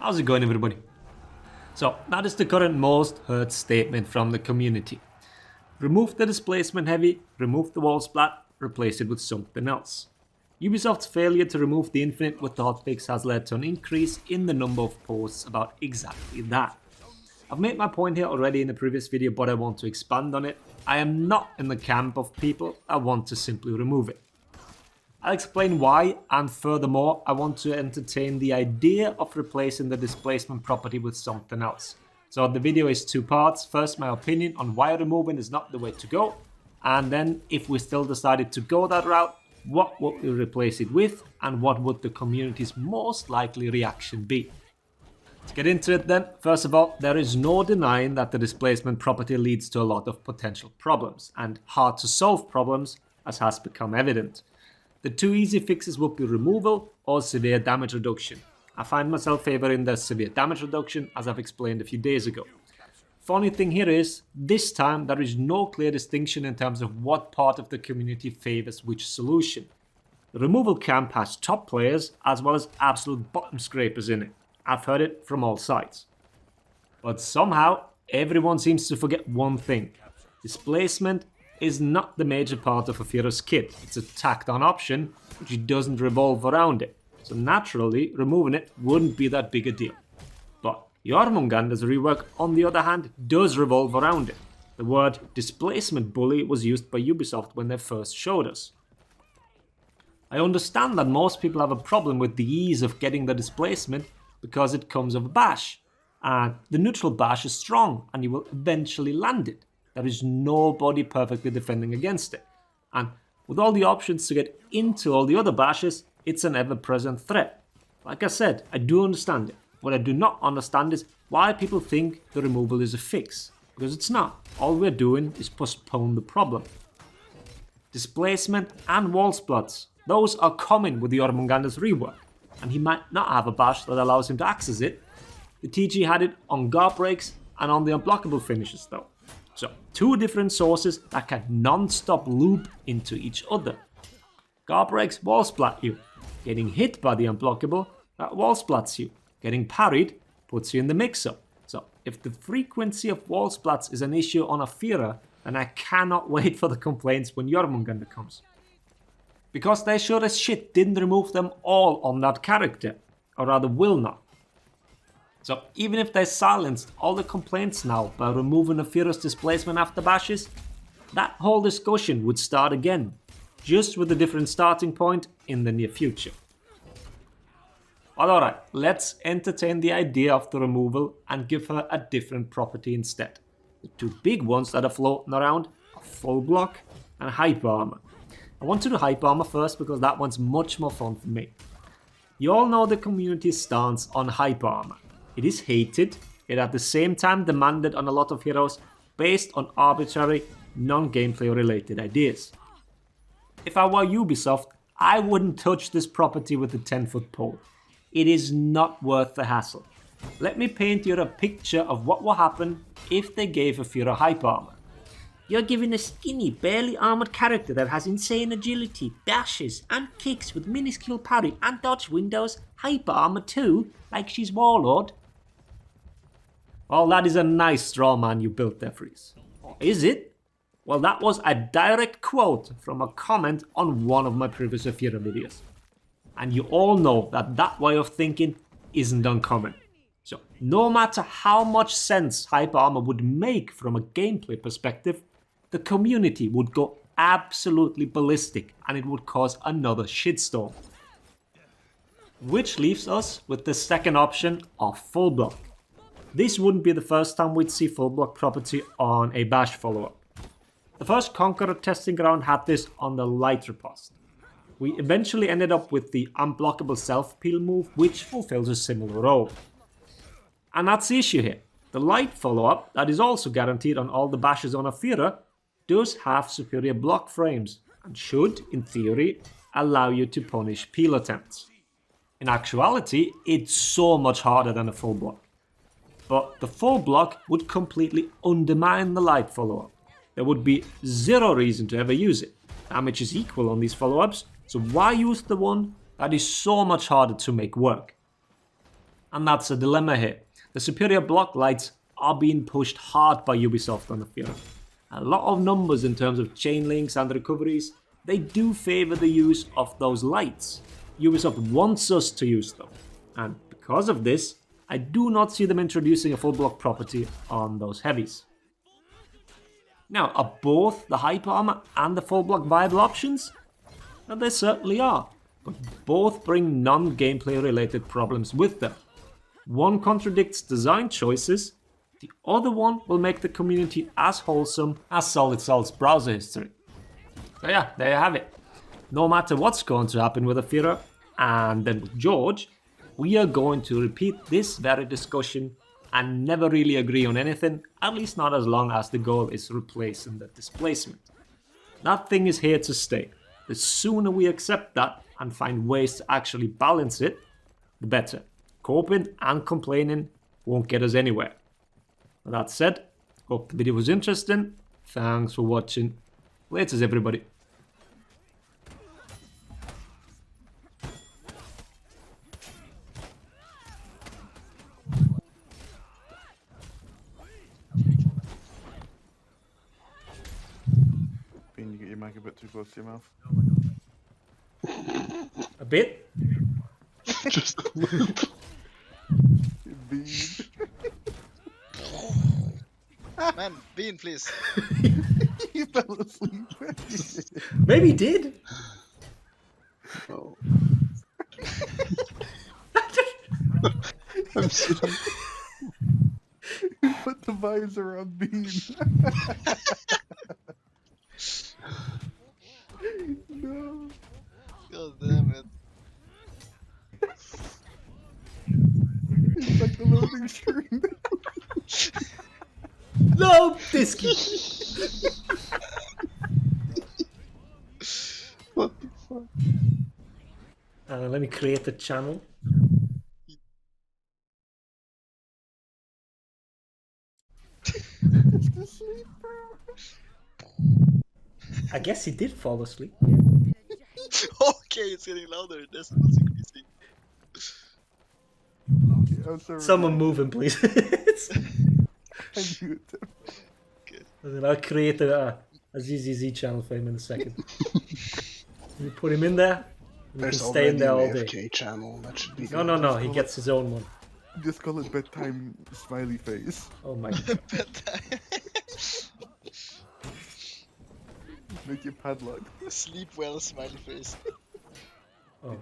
How's it going, everybody? So that is the current most heard statement from the community. Remove the displacement heavy, remove the wall splat, replace it with something else. Ubisoft's failure to remove the infinite with the hotfix has led to an increase in the number of posts about exactly that. I've made my point here already in the previous video, but I want to expand on it. I am not in the camp of people that want to simply remove it. I'll explain why, and furthermore, I want to entertain the idea of replacing the displacement property with something else. So the video is two parts. First, my opinion on why removing is not the way to go, and then if we still decided to go that route, what would we replace it with, and what would the community's most likely reaction be? Let's get into it then. First of all, there is no denying that the displacement property leads to a lot of potential problems, and hard to solve problems, as has become evident. The two easy fixes would be removal or severe damage reduction. I find myself favoring the severe damage reduction, as I've explained a few days ago. Funny thing here is, this time there is no clear distinction in terms of what part of the community favors which solution. The removal camp has top players as well as absolute bottom scrapers in it. I've heard it from all sides. But somehow, everyone seems to forget one thing. Displacement is not the major part of Afira's kit. It's a tacked on option which doesn't revolve around it. So naturally, removing it wouldn't be that big a deal. But Jormungandr's rework, on the other hand, does revolve around it. The word displacement bully was used by Ubisoft when they first showed us. I understand that most people have a problem with the ease of getting the displacement because it comes of a bash. And the neutral bash is strong and you will eventually land it. There is nobody perfectly defending against it. And with all the options to get into all the other bashes, it's an ever-present threat. Like I said, I do understand it. What I do not understand is why people think the removal is a fix. Because it's not. All we're doing is postpone the problem. Displacement and wall splats. Those are common with the Jormungandr's rework. And he might not have a bash that allows him to access it. The TG had it on guard breaks and on the unblockable finishes though. So, two different sources that can non-stop loop into each other. Guard breaks wall splat you. Getting hit by the unblockable, that wall splats you. Getting parried puts you in the mix-up. So, if the frequency of wall splats is an issue on Afira, then I cannot wait for the complaints when Jormungandr comes. Because they sure as shit didn't remove them all on that character, or rather will not. So even if they silenced all the complaints now by removing Afira's displacement after bashes, that whole discussion would start again, just with a different starting point in the near future. But alright, let's entertain the idea of the removal and give her a different property instead. The two big ones that are floating around are full block and hyper armor. I want to do hyper armor first because that one's much more fun for me. You all know the community's stance on hyper armor. It is hated, yet at the same time demanded on a lot of heroes based on arbitrary, non-gameplay related ideas. If I were Ubisoft, I wouldn't touch this property with a 10-foot pole. It is not worth the hassle. Let me paint you a picture of what will happen if they gave Afira hyper armor. You're given a skinny, barely armored character that has insane agility, dashes, and kicks with minuscule parry and dodge windows, hyper armor too, like she's Warlord. Well, that is a nice straw man you built there, Freeze. Is it? Well, that was a direct quote from a comment on one of my previous Afira videos. And you all know that that way of thinking isn't uncommon. So, no matter how much sense hyper armor would make from a gameplay perspective, the community would go absolutely ballistic and it would cause another shitstorm. Which leaves us with the second option of full block. This wouldn't be the first time we'd see full block property on a bash follow-up. The first Conqueror testing ground had this on the light riposte. We eventually ended up with the unblockable self-peel move, which fulfills a similar role. And that's the issue here. The light follow-up, that is also guaranteed on all the bashes on Afira, does have superior block frames and should, in theory, allow you to punish peel attempts. In actuality, it's so much harder than a full block. But the full block would completely undermine the light follow-up. There would be zero reason to ever use it. Damage is equal on these follow-ups, so why use the one that is so much harder to make work? And that's a dilemma here. The superior block lights are being pushed hard by Ubisoft on the field. A lot of numbers in terms of chain links and recoveries, they do favour the use of those lights. Ubisoft wants us to use them. And because of this, I do not see them introducing a full block property on those heavies. Now, are both the hyper armor and the full block viable options? Well, they certainly are, but both bring non-gameplay related problems with them. One contradicts design choices, the other one will make the community as wholesome as Solid Salt's browser history. So yeah, there you have it. No matter what's going to happen with Afira and then with George, we are going to repeat this very discussion and never really agree on anything, at least not as long as the goal is replacing the displacement. That thing is here to stay. The sooner we accept that and find ways to actually balance it, the better. Coping and complaining won't get us anywhere. With that said, hope the video was interesting. Thanks for watching. Laters, everybody. Bean, you get your mic a bit too close to your mouth. A bit? Just Bean. Man, Bean, please. He fell asleep. Maybe he did. oh. I'm sorry. He put the visor on Bean. No. God damn it. It's like the loading screen. No, Disky. What the fuck? Let me create the channel. Asleep, bro. I guess he did fall asleep. Okay, it's getting louder. That's increasing. Okay, I'm sorry. Someone move him, please. I knew it. And then I'll create a ZZZ channel for him in a second. You put him in there, and he can There's stay in already there all an day. AFK channel. That should be No, no, no, he gets his own one. Just call it bedtime smiley face. Oh my god. Make it padlock. Sleep well, smiley face. Oh.